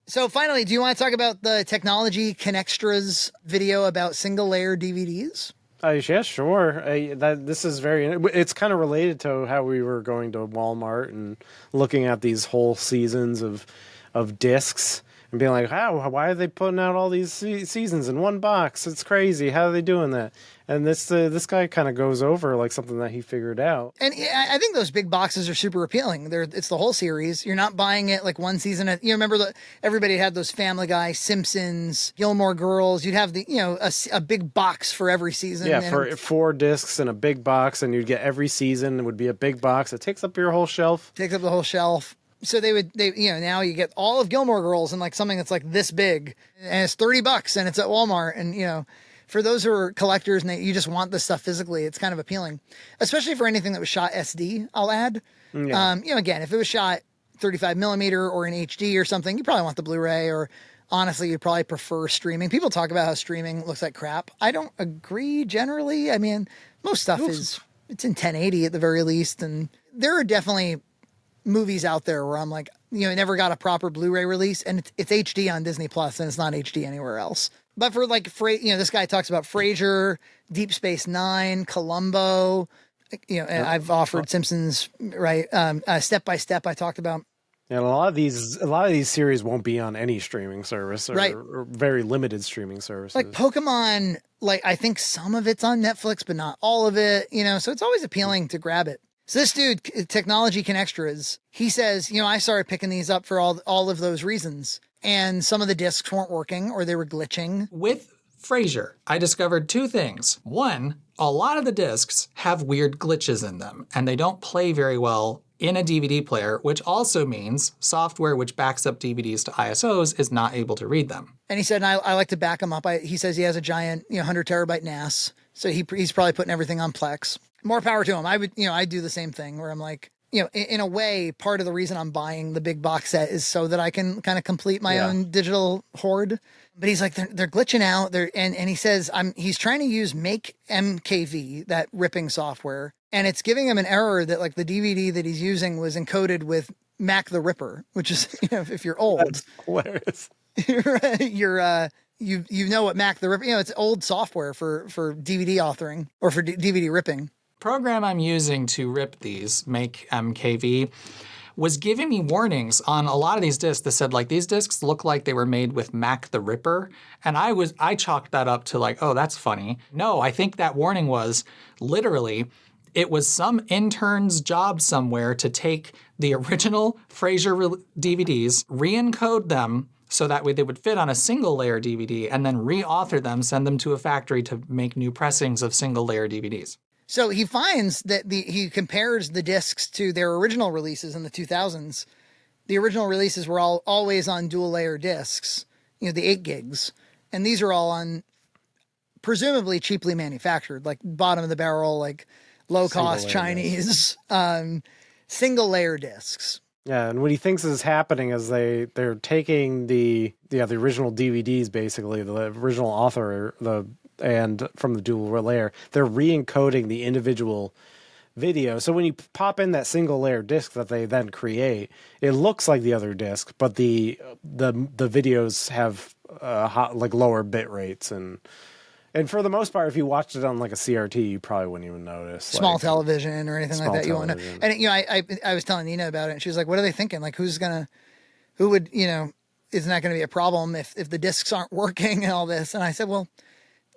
So finally, do you want to talk about the TechnologyConnections video about single layer DVDs? Yeah, sure. This is it's kind of related to how we were going to Walmart and looking at these whole seasons of discs and being like, why are they putting out all these seasons in one box? It's crazy. How are they doing that? And this guy kind of goes over like something that he figured out. And I think those big boxes are super appealing. It's the whole series. You're not buying it like one season. You remember everybody had those Family Guy, Simpsons, Gilmore Girls. You'd have a big box for every season. Yeah, for 4 discs in a big box, and you'd get every season. It would be a big box. It takes up your whole shelf. Takes up the whole shelf. So now you get all of Gilmore Girls and like something that's like this big, and it's $30 and it's at Walmart. And for those who are collectors and you just want this stuff physically, it's kind of appealing, especially for anything that was shot SD. I'll add, Yeah. Again, if it was shot 35 millimeter or in HD or something, you probably want the Blu-ray, or honestly, you probably prefer streaming. People talk about how streaming looks like crap. I don't agree generally. I mean, most stuff it's in 1080 at the very least. And there are definitely movies out there where I'm like, it never got a proper Blu-ray release, and it's HD on Disney Plus and it's not HD anywhere else. But for like, this guy talks about Frasier, Deep Space Nine, Columbo, and I've offered Simpsons, right? Step by Step I talked about. And a lot of these series won't be on any streaming service, or very limited streaming services. Like Pokemon, like I think some of it's on Netflix, but not all of it, so it's always appealing to grab it. So this dude, TechnologyConnections, he says, I started picking these up for all of those reasons. And some of the discs weren't working or they were glitching. With Frasier, I discovered 2 things. One, a lot of the discs have weird glitches in them, and they don't play very well in a DVD player, which also means software which backs up DVDs to ISOs is not able to read them. And he said, and I like to back him up. He says he has a giant, 100 terabyte NAS. So he's probably putting everything on Plex. More power to him. I do the same thing where I'm like, in a way, part of the reason I'm buying the big box set is so that I can kind of complete my own digital hoard. But he's like, they're glitching out. And he says he's trying to use Make MKV, that ripping software, and it's giving him an error that like the DVD that he's using was encoded with Mac the Ripper, which is if you're old, that's hilarious. You know what Mac the Ripper, it's old software for DVD authoring or for DVD ripping. Program I'm using to rip these, Make MKV, was giving me warnings on a lot of these discs that said like these discs look like they were made with Mac the Ripper, and I chalked that up to like, oh, that's funny. No, I think that warning was literally it was some intern's job somewhere to take the original Frasier DVDs, re-encode them so that way they would fit on a single layer DVD, and then re-author them, send them to a factory to make new pressings of single layer DVDs. So he finds that he compares the discs to their original releases in the 2000s. The original releases were always on dual layer discs, the 8 gigs. And these are all on presumably cheaply manufactured, like bottom of the barrel, like low cost Chinese, single layer discs. Yeah, and what he thinks is happening is they're taking the original DVDs, basically the original author, and from the dual layer, they're re-encoding the individual video. So when you pop in that single layer disc that they then create, it looks like the other disc, but the videos have lower bit rates, and for the most part, if you watched it on like a CRT, you probably wouldn't even notice. Small television or anything like that. You won't know. And I was telling Nina about it, and she was like, "What are they thinking? Like, who would isn't that going to be a problem if the discs aren't working and all this?" And I said, well,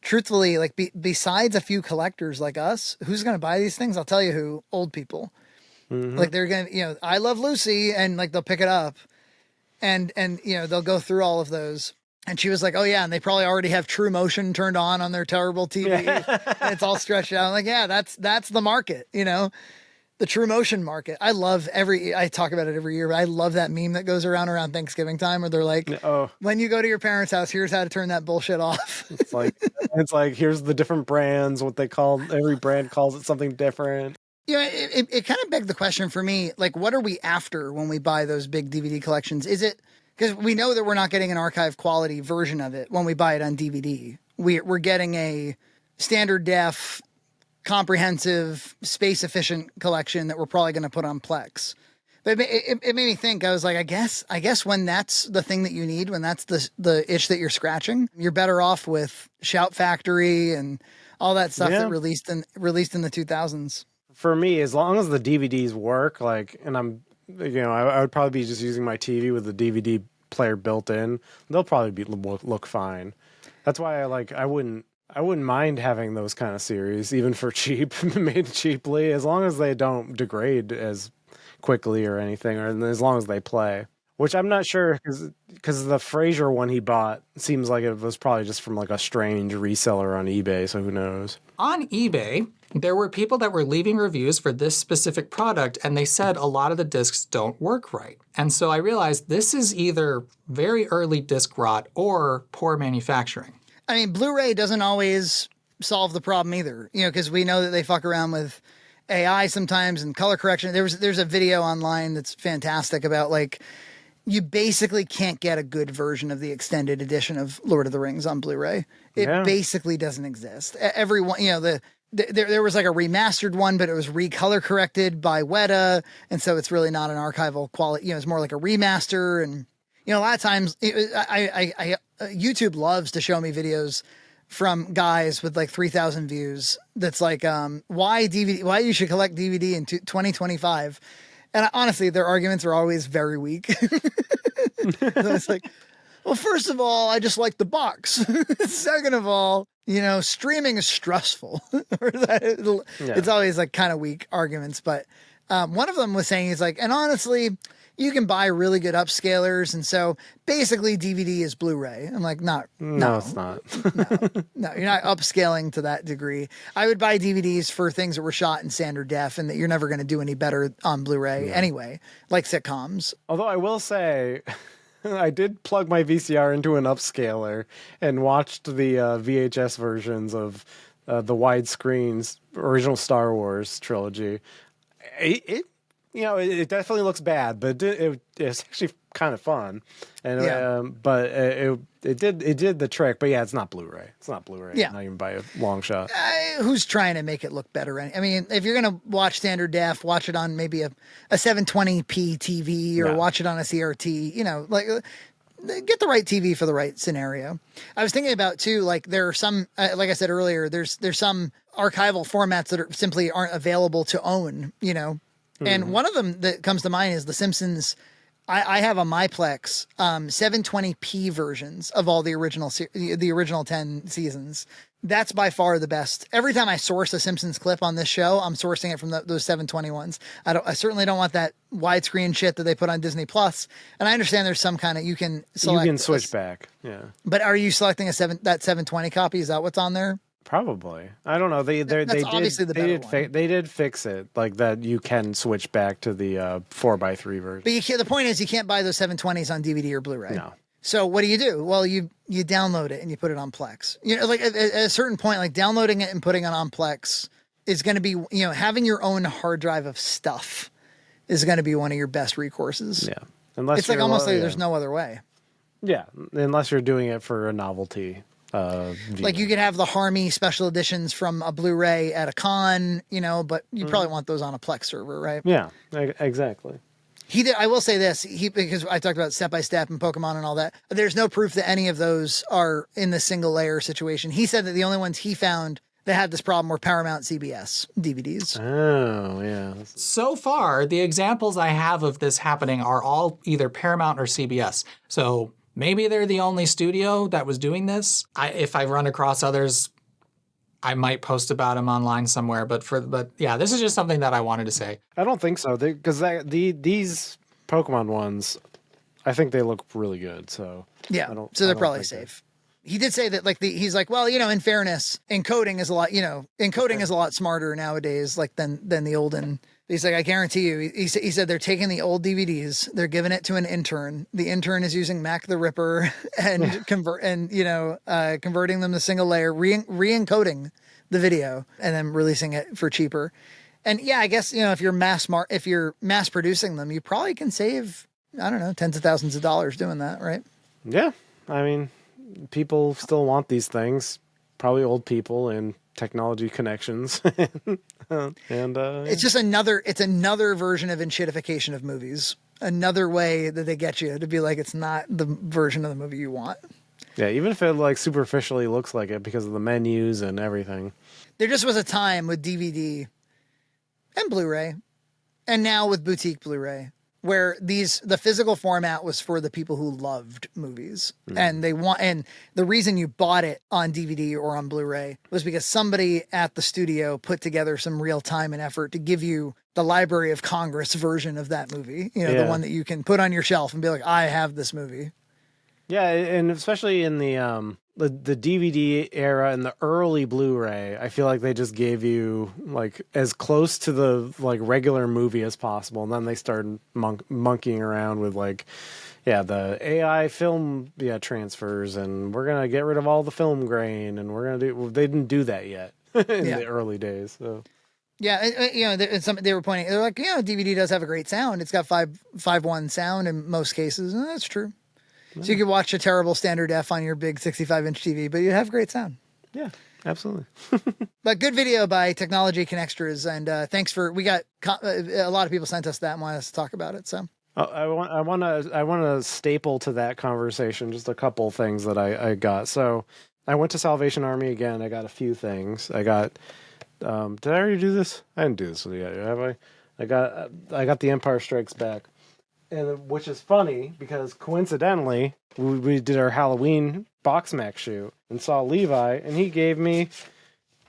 truthfully, like besides a few collectors like us, who's going to buy these things? I'll tell you who: old people. Mm-hmm. Like they're going to, I Love Lucy, and like they'll pick it up, and they'll go through all of those. And she was like, oh yeah, and they probably already have True Motion turned on their terrible TV. And it's all stretched out. I'm like, yeah, that's the market, the True Motion market. I talk about it every year, but I love that meme that goes around Thanksgiving time where they're like, when you go to your parents' house, here's how to turn that bullshit off. It's like, here's the different brands, every brand calls it something different. It kind of begged the question for me, like, what are we after when we buy those big DVD collections? Is it, because we know that we're not getting an archive quality version of it when we buy it on DVD. We're getting a standard def, comprehensive, space efficient collection that we're probably going to put on Plex. But it made me think. I was like, I guess when that's the thing that you need, when that's the itch that you're scratching, you're better off with Shout Factory and all that stuff that released in the 2000s. For me, as long as the DVDs work, like, and I would probably be just using my TV with the DVD player built in. They'll probably look fine. That's why I wouldn't mind having those kind of series, even for cheap, made cheaply, as long as they don't degrade as quickly or anything, or as long as they play. Which I'm not sure, because the Frasier one he bought seems like it was probably just from like a strange reseller on eBay, so who knows. On eBay, there were people that were leaving reviews for this specific product, and they said a lot of the discs don't work right. And so I realized this is either very early disc rot or poor manufacturing. I mean, Blu-ray doesn't always solve the problem either, because we know that they fuck around with AI sometimes and color correction. There's a video online that's fantastic about like you basically can't get a good version of the extended edition of Lord of the Rings on Blu-ray. It basically doesn't exist. Everyone, there was like a remastered one, but it was recolor corrected by Weta, and so it's really not an archival quality. It's more like a remaster, and a lot of times YouTube loves to show me videos from guys with like 3,000 views. That's like, why you should collect DVD in 2025. And honestly, their arguments are always very weak. So it's like, well, first of all, I just like the box. Second of all, streaming is stressful. It's always like kind of weak arguments. But one of them was saying, he's like, and honestly, you can buy really good upscalers, and so basically DVD is Blu-ray. I'm like, no, it's not. no, you're not upscaling to that degree. I would buy DVDs for things that were shot in standard def, and that you're never going to do any better on Blu-ray anyway, like sitcoms. Although I will say, I did plug my VCR into an upscaler and watched the VHS versions of the widescreens original Star Wars trilogy. It definitely looks bad, but it's actually kind of fun, and but it did the trick. But yeah, it's not Blu-ray. It's not Blu-ray. Yeah, not even by a long shot. Who's trying to make it look better? I mean, if you're gonna watch standard def, watch it on maybe a 720p TV or watch it on a CRT. Get the right TV for the right scenario. I was thinking about too, like there are some, like I said earlier, there's some archival formats that simply aren't available to own. And one of them that comes to mind is The Simpsons. I have a MyPlex 720p versions of all the original 10 seasons. That's by far the best. Every time I source a Simpsons clip on this show, I'm sourcing it from those 720 ones. I certainly don't want that widescreen shit that they put on Disney Plus. And I understand there's some kind of you can switch back. Yeah. But are you selecting that 720 copy? Is that what's on there? Probably. I don't know. They did fix it like that. You can switch back to the 4:3 version. But the point is, you can't buy those 720s on DVD or Blu-ray. No. So what do? Well, you download it and you put it on Plex. Like at a certain point, like downloading it and putting it on Plex is going to be, having your own hard drive of stuff is going to be one of your best recourses. Yeah. Unless it's like almost like there's no other way. Yeah. Unless you're doing it for a novelty. Like you could have the Harmy special editions from a Blu-ray at a con, but you probably want those on a Plex server, right? Yeah, exactly. He did. I will say this, because I talked about Step by Step and Pokemon and all that. There's no proof that any of those are in the single layer situation. He said that the only ones he found that had this problem were Paramount CBS DVDs. Oh, yeah. So far, the examples I have of this happening are all either Paramount or CBS. So maybe they're the only studio that was doing this. If I run across others, I might post about them online somewhere. But yeah, this is just something that I wanted to say. I don't think so, because these Pokemon ones, I think they look really good. So yeah, so they're probably safe. He did say that, like he's like, well, in fairness, encoding is a lot smarter nowadays, like than the olden. He's like, I guarantee you. He said they're taking the old DVDs, they're giving it to an intern. The intern is using Mac the Ripper and converting them to single layer, re-encoding the video, and then releasing it for cheaper. And yeah, I guess if you're mass producing them, you probably can save, I don't know, tens of thousands of dollars doing that, right? Yeah, I mean, people still want these things. probably old people and TechnologyConnections. and It's just another version of enshittification of movies. Another way that they get you to be like, it's not the version of the movie you want. Yeah, even if it like superficially looks like it because of the menus and everything. There just was a time with DVD and Blu-ray, and now with boutique Blu-ray, where the physical format was for the people who loved movies. And the reason you bought it on DVD or on Blu-ray was because somebody at the studio put together some real time and effort to give you the Library of Congress version of that movie. The one that you can put on your shelf and be like, I have this movie. Yeah, and especially in the DVD era and the early Blu-ray, I feel like they just gave you like as close to the like regular movie as possible, and then they started monkeying around with like, the AI film transfers, and we're gonna get rid of all the film grain, and they didn't do that yet in the early days. So. Yeah, they were pointing. They're like, DVD does have a great sound. It's got 5.1 sound in most cases, and that's true. So you could watch a terrible standard def on your big 65-inch TV, but you'd have great sound. Yeah, absolutely. But good video by TechnologyConnections, and thanks for. We got a lot of people sent us that and wanted us to talk about it. So I want to staple to that conversation just a couple things that I got. So I went to Salvation Army again. I got a few things. I got. Did I already do this? I didn't do this yet, have I? I got The Empire Strikes Back. And which is funny because coincidentally, we did our Halloween box max shoot and saw Levi, and he gave me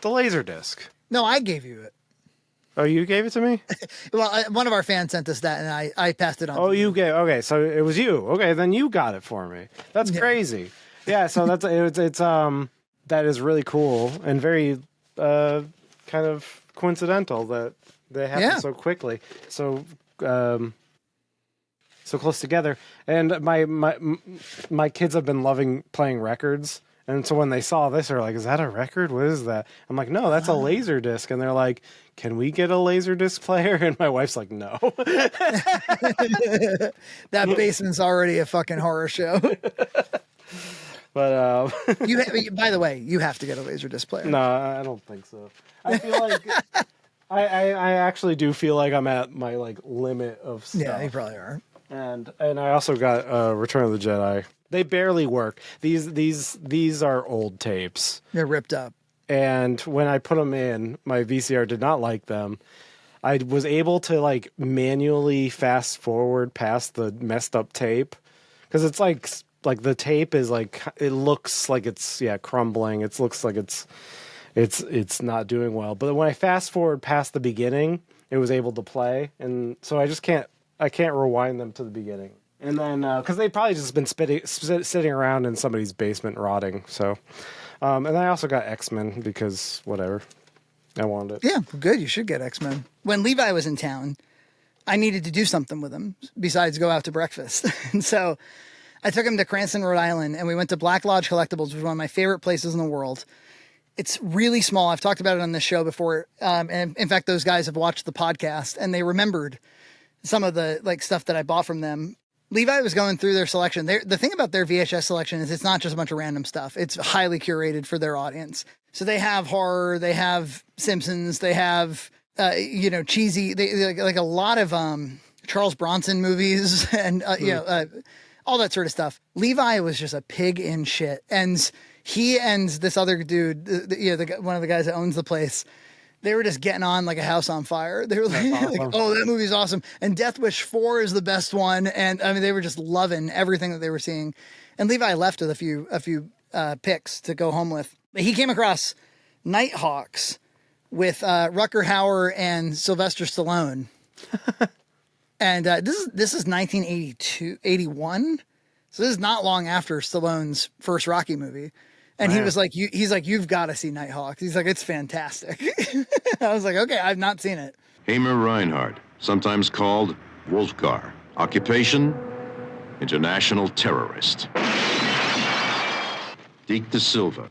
the Laserdisc. No, I gave you it. Oh, you gave it to me? Well, one of our fans sent us that, and I passed it on. Oh, you gave? Okay, so it was you. Okay, then you got it for me. That's crazy. Yeah, so it's that is really cool and very kind of coincidental that they happened so quickly. So. So close together, and my kids have been loving playing records, and so when they saw this, they're like, "Is that a record? What is that?" I'm like, "No, that's a laser disc," and they're like, "Can we get a laser disc player?" And my wife's like, "No." That basement's already a fucking horror show. But by the way, you have to get a laser disc player. No, I don't think so. I feel like I actually do feel like I'm at my like limit of stuff. Yeah, you probably are. And I also got Return of the Jedi. They barely work. These are old tapes. They're ripped up. And when I put them in, my VCR did not like them. I was able to like manually fast forward past the messed up tape because it's like the tape is like it looks like it's crumbling. It looks like it's not doing well. But when I fast forward past the beginning, it was able to play, and so I can't rewind them to the beginning. And then, because they've probably just been sitting around in somebody's basement rotting. So, and I also got X-Men because whatever. I wanted it. Yeah, good. You should get X-Men. When Levi was in town, I needed to do something with him besides go out to breakfast. And so I took him to Cranston, Rhode Island, and we went to Black Lodge Collectibles, which is one of my favorite places in the world. It's really small. I've talked about it on this show before. And in fact, those guys have watched the podcast, and they remembered some of the like stuff that I bought from them. Levi was going through their selection. The thing about their VHS selection is it's not just a bunch of random stuff. It's highly curated for their audience. So they have horror, they have Simpsons, they have, cheesy, they like a lot of Charles Bronson movies and, all that sort of stuff. Levi was just a pig in shit. And he and this other dude, one of the guys that owns the place, they were just getting on like a house on fire. They were like, awesome. "Oh, that movie's awesome!" And Death Wish 4 is the best one. And I mean, they were just loving everything that they were seeing. And Levi left with a few picks to go home with. But he came across Nighthawks with Rutger Hauer and Sylvester Stallone. And this is 1982, 81. So this is not long after Stallone's first Rocky movie. And he was like, he's like, "You've got to see Nighthawks." He's like, "It's fantastic." I was like, "Okay, I've not seen it." Hamer Reinhardt, sometimes called Wolfgar. Occupation, international terrorist. Deke De Silva,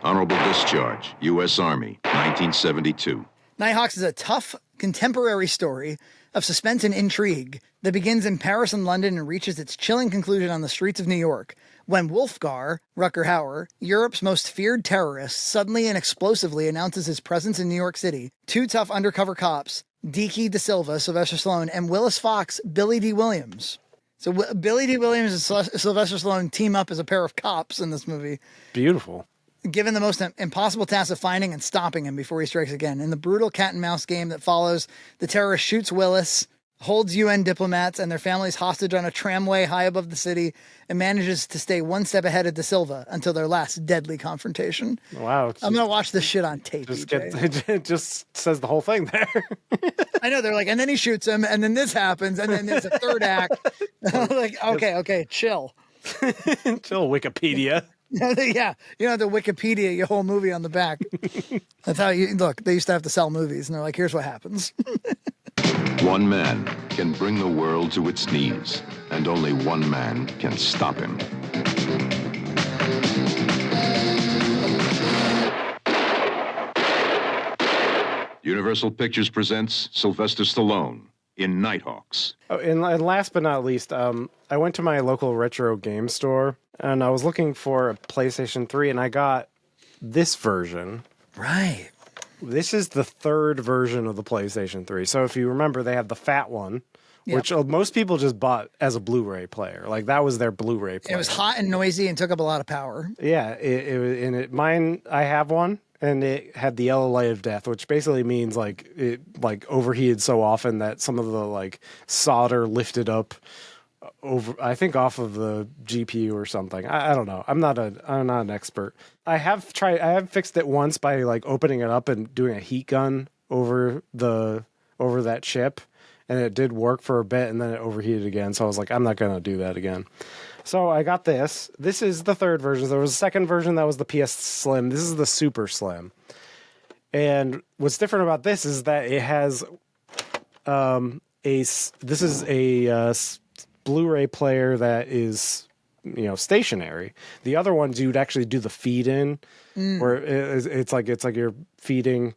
honorable discharge, U.S. Army, 1972. Nighthawks is a tough contemporary story of suspense and intrigue that begins in Paris and London and reaches its chilling conclusion on the streets of New York, when Wolfgar, Rutger Hauer, Europe's most feared terrorist, suddenly and explosively announces his presence in New York City. Two tough undercover cops, Deke De Silva, Sylvester Stallone, and Willis Fox, Billy D. Williams. So Billy D. Williams and Sylvester Stallone team up as a pair of cops in this movie. Beautiful. Given the most impossible task of finding and stopping him before he strikes again. In the brutal cat and mouse game that follows, the terrorist shoots Willis, holds UN diplomats and their families hostage on a tramway high above the city, and manages to stay one step ahead of De Silva until their last deadly confrontation. Wow. I'm going to watch this shit on tape. It just says the whole thing there. I know, they're like, and then he shoots him, and then this happens, and then there's a third act. Like, okay, chill. Chill, Wikipedia. Yeah, you know, the Wikipedia, your whole movie on the back. That's how you look. They used to have to sell movies, and they're like, here's what happens. One man can bring the world to its knees, and only one man can stop him. Universal Pictures presents Sylvester Stallone in Nighthawks. Oh, and last but not least, I went to my local retro game store, and I was looking for a PlayStation 3, and I got this version. Right. This is the third version of the PlayStation 3. So if you remember, they had the fat one, which most people just bought as a Blu-ray player. Like, that was their Blu-ray player. It was hot and noisy and took up a lot of power. Yeah, mine, I have one, and it had the yellow light of death, which basically means like it overheated so often that some of the like solder lifted up over, I think, off of the GPU or something. I don't know. I'm not an expert. I have fixed it once by like opening it up and doing a heat gun over that chip, and it did work for a bit, and then it overheated again. So I was like, I'm not going to do that again. So I got this. This is the third version. There was a second version that was the PS Slim. This is the Super Slim. And what's different about this is that it has this is a Blu-ray player that is, stationary. The other ones you'd actually do the feed in, where it's like you're feeding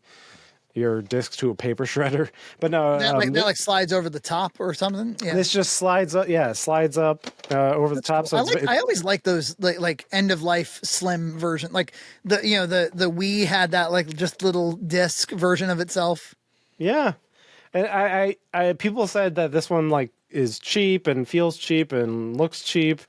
your disc to a paper shredder. But no, that slides over the top or something. Yeah. This just slides up. Yeah, slides up over the top. Cool. So I always like those like end of life slim version. Like the Wii had that like just little disc version of itself. Yeah, and I people said that this one like is cheap and feels cheap and looks cheap.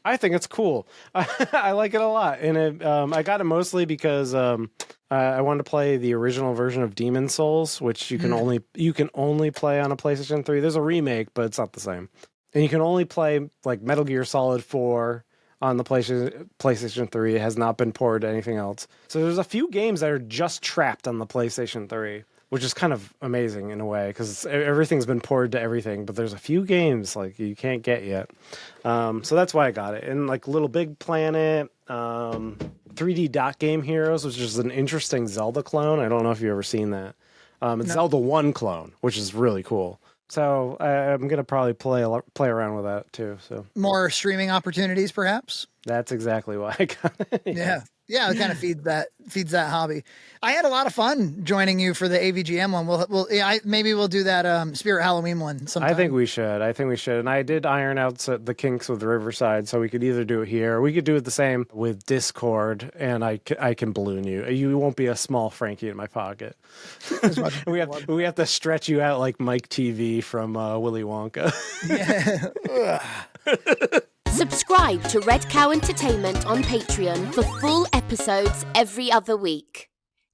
I think it's cool. I like it a lot, and I got it mostly because I wanted to play the original version of Demon's Souls, which you can only play on a PlayStation 3. There's a remake, but it's not the same. And you can only play like Metal Gear Solid 4 on the PlayStation 3. It has not been ported to anything else. So there's a few games that are just trapped on the PlayStation 3, which is kind of amazing in a way because everything's been ported to everything, but there's a few games like you can't get yet. So that's why I got it. And like Little Big Planet, 3D Dot Game Heroes, which is an interesting Zelda clone. I don't know if you've ever seen that. It's Zelda 1 clone, which is really cool. So I'm going to probably play around with that too. So more streaming opportunities, perhaps. That's exactly why I got it. Yeah, it kind of feeds that hobby. I had a lot of fun joining you for the AVGM one. Maybe we'll do that Spirit Halloween one sometime. I think we should. And I did iron out the kinks with Riverside, so we could either do it here, or we could do it the same with Discord, and I can balloon you. You won't be a small Frankie in my pocket. we have to stretch you out like Mike TV from Willy Wonka. Yeah. Subscribe to Red Cow Entertainment on Patreon for full episodes every other week.